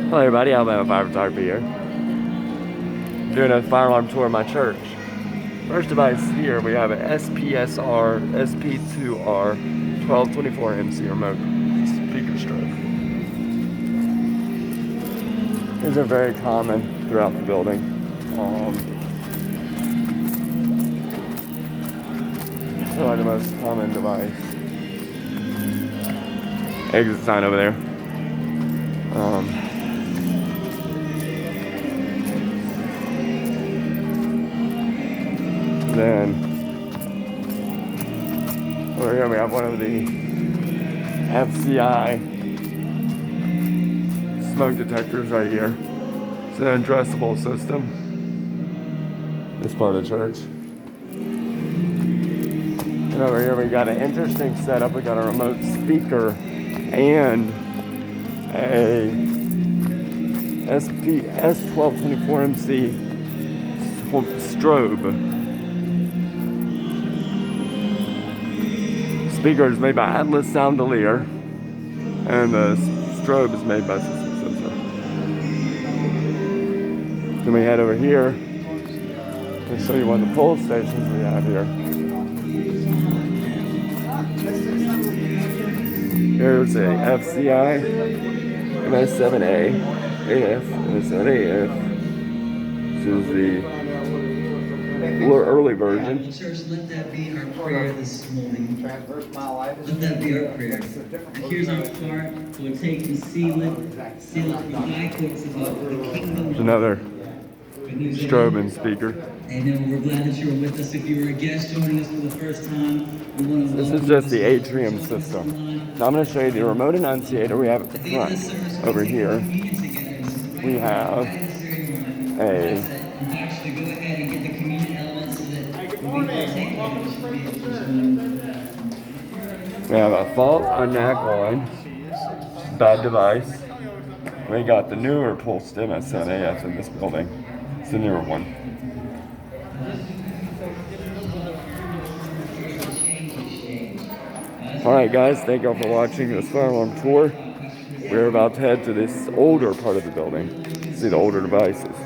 Hello everybody, Alabama Fire Photography here. Doing a fire alarm tour of my church. First device here, we have an SPSR SP2R 1224 MC remote speaker strobe. These are very common throughout the building. Probably the most common device. Exit sign over there. Then over here we have one of the FCI smoke detectors right here. It's an addressable system. This part of the church. And over here we got an interesting setup. We got a remote speaker and a S1224MC strobe. Speaker is made by Atlas Soundelier, and the strobe is made by System Sensor. Then we head over here to show you one of the pull stations we have here. Here's a FCI MS7A AF, MS7AF. This is the early version. Church, let that be our prayer this morning. Let that be our prayer. And here's our part. We'll take and seal it with black books about the kingdom. There's another strobe and speaker. Amen. We're glad that you were with us. If you were a guest joining us for the first time, we want to This is just the atrium system. Now I'm going to show you the remote annunciator we have at the front. Over here, we have a fault on NAC line. Bad device. We got the newer pulse stem S7AF in this building. It's the newer one. Alright guys, thank y'all for watching this fire alarm tour. We're about to head to this older part of the building. See the older devices.